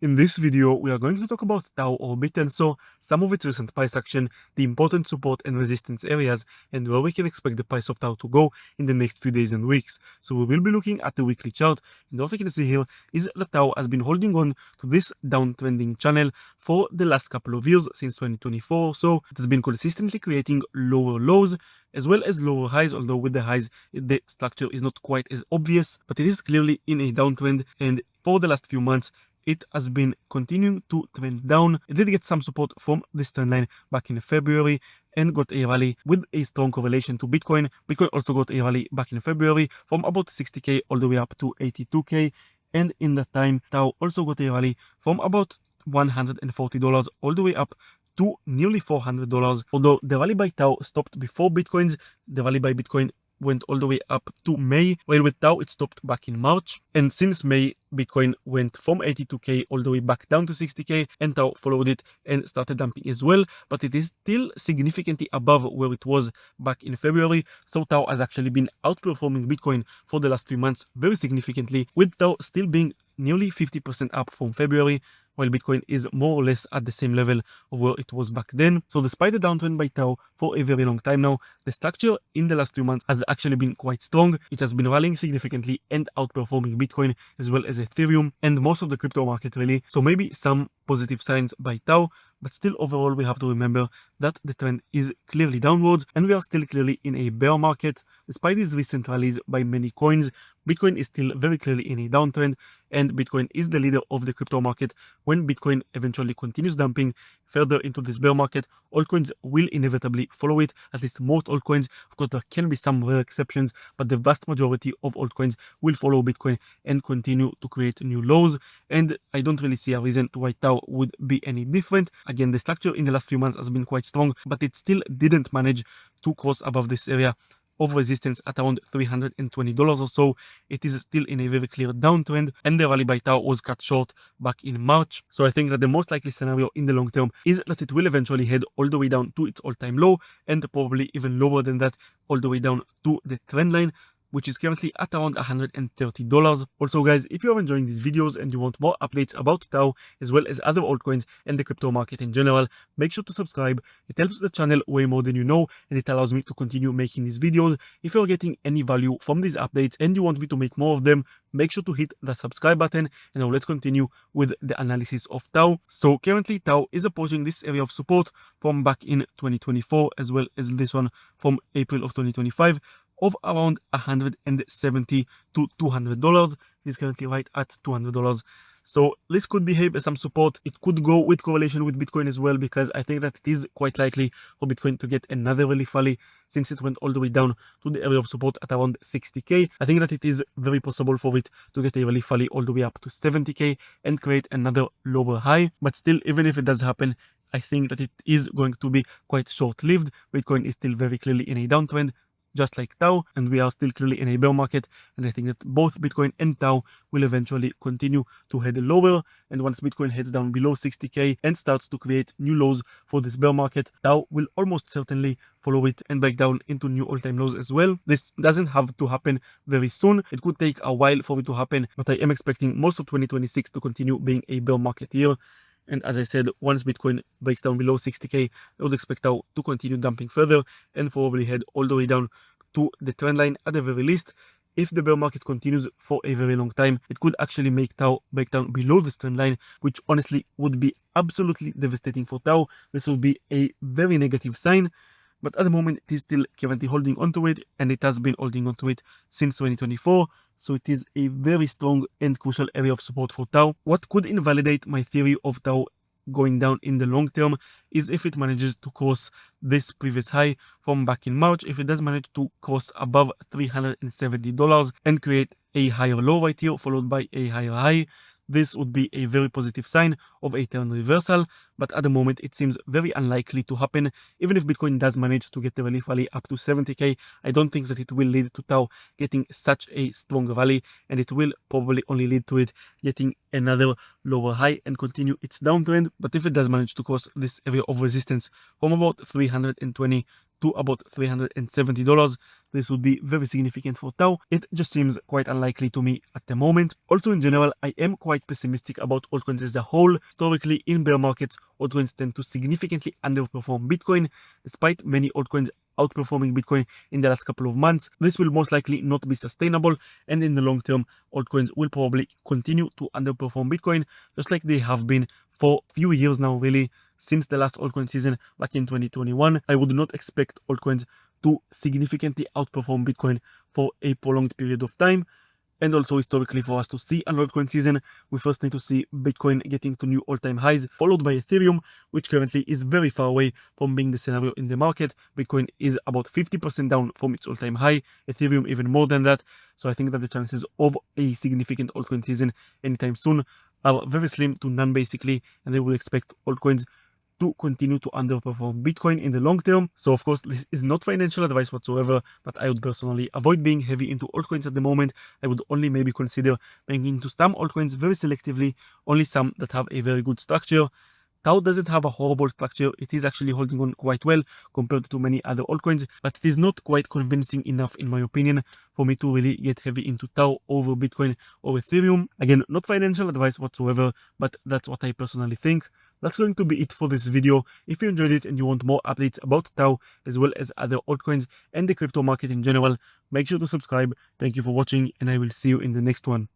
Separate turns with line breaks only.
In this video, we are going to talk about Tao or Bittensor, some of its recent price action, the important support and resistance areas, and where we can expect the price of Tao to go in the next few days and weeks. So we will be looking at the weekly chart, and what we can see here is that Tao has been holding on to this downtrending channel for the last couple of years, since 2024, so it has been consistently creating lower lows as well as lower highs, although with the highs the structure is not quite as obvious, but it is clearly in a downtrend, and for the last few months it has been continuing to trend down. It did get some support from this trend line back in February and got a rally with a strong correlation to Bitcoin. Bitcoin also got a rally back in February from about 60k all the way up to 82k, and in that time Tao also got a rally from about $140 all the way up to nearly $400. Although the rally by Tao stopped before Bitcoin's, the rally by Bitcoin went all the way up to May, while with Tao it stopped back in March. And since May, Bitcoin went from 82k all the way back down to 60k, and Tao followed it and started dumping as well, but it is still significantly above where it was back in February. So Tao has actually been outperforming Bitcoin for the last few months very significantly, with Tao still being nearly 50% up from February, while Bitcoin is more or less at the same level of where it was back then. So despite the downtrend by Tao for a very long time now, the structure in the last few months has actually been quite strong. It has been rallying significantly and outperforming Bitcoin as well as Ethereum and most of the crypto market really. So maybe some positive signs by Tao, but still overall we have to remember that the trend is clearly downwards and we are still clearly in a bear market. Despite these recent rallies by many coins, Bitcoin is still very clearly in a downtrend, and Bitcoin is the leader of the crypto market. When Bitcoin eventually continues dumping further into this bear market, altcoins will inevitably follow it, at least most altcoins. Of course, there can be some rare exceptions, but the vast majority of altcoins will follow Bitcoin and continue to create new lows. And I don't really see a reason to why Tao would be any different. Again, the structure in the last few months has been quite strong, but it still didn't manage to cross above this area of resistance at around $320 or so. It is still in a very clear downtrend, and the rally by Tao was cut short back in March. So I think that the most likely scenario in the long term is that it will eventually head all the way down to its all-time low, and probably even lower than that, all the way down to the trend line, which is currently at around $130. Also guys, if you are enjoying these videos and you want more updates about Tao as well as other altcoins and the crypto market in general, make sure to subscribe. It helps the channel way more than you know, and it allows me to continue making these videos. If you're getting any value from these updates and you want me to make more of them, make sure to hit the subscribe button. And now let's continue with the analysis of Tao. So currently Tao is approaching this area of support from back in 2024 as well as this one from April of 2025 of around $170 to $200. It is currently right at $200. So this could behave as some support. It could go with correlation with Bitcoin as well, because I think that it is quite likely for Bitcoin to get another relief rally since it went all the way down to the area of support at around 60k. I think that it is very possible for it to get a relief rally all the way up to 70k and create another lower high. But still, even if it does happen, I think that it is going to be quite short-lived. Bitcoin is still very clearly in a downtrend, just like Tao, and we are still clearly in a bear market, and I think that both Bitcoin and Tao will eventually continue to head lower. And once Bitcoin heads down below 60k and starts to create new lows for this bear market, Tao will almost certainly follow it and back down into new all-time lows as well. This doesn't have to happen very soon. It could take a while for it to happen, but I am expecting most of 2026 to continue being a bear market year. And as I said, once Bitcoin breaks down below 60k, I would expect Tao to continue dumping further and probably head all the way down to the trend line at the very least. If the bear market continues for a very long time, it could actually make Tao break down below this trend line, which honestly would be absolutely devastating for Tao. This would be a very negative sign. But at the moment it is still currently holding onto it, and it has been holding onto it since 2024. So it is a very strong and crucial area of support for Tao. What could invalidate my theory of Tao going down in the long term is if it manages to cross this previous high from back in March. If it does manage to cross above $370 and create a higher low right here followed by a higher high, this would be a very positive sign of a turn reversal, but at the moment it seems very unlikely to happen. Even if Bitcoin does manage to get the relief rally up to 70k, I don't think that it will lead to Tao getting such a strong rally, and it will probably only lead to it getting another lower high and continue its downtrend. But if it does manage to cross this area of resistance from about 320 to about $370. This would be very significant for Tau. It just seems quite unlikely to me at the moment. Also, in general, I am quite pessimistic about altcoins as a whole. Historically, in bear markets, altcoins tend to significantly underperform Bitcoin, despite many altcoins outperforming Bitcoin in the last couple of months. This will most likely not be sustainable, and in the long term, altcoins will probably continue to underperform Bitcoin, just like they have been for a few years now, really. Since the last altcoin season back in 2021, I would not expect altcoins to significantly outperform Bitcoin for a prolonged period of time. And also, historically, for us to see an altcoin season, we first need to see Bitcoin getting to new all-time highs, followed by Ethereum, which currently is very far away from being the scenario in the market. Bitcoin is about 50% down from its all-time high, Ethereum even more than that. So I think that the chances of a significant altcoin season anytime soon are very slim to none, basically, and I would expect altcoins to continue to underperform Bitcoin in the long term. So of course, this is not financial advice whatsoever, but I would personally avoid being heavy into altcoins at the moment. I would only maybe consider buying into some altcoins very selectively, only some that have a very good structure. Tau doesn't have a horrible structure. It is actually holding on quite well compared to many other altcoins, but it is not quite convincing enough, in my opinion, for me to really get heavy into Tau over Bitcoin or Ethereum. Again, not financial advice whatsoever, but that's what I personally think. That's going to be it for this video. If you enjoyed it and you want more updates about Tau as well as other altcoins and the crypto market in general, make sure to subscribe. Thank you for watching, and I will see you in the next one.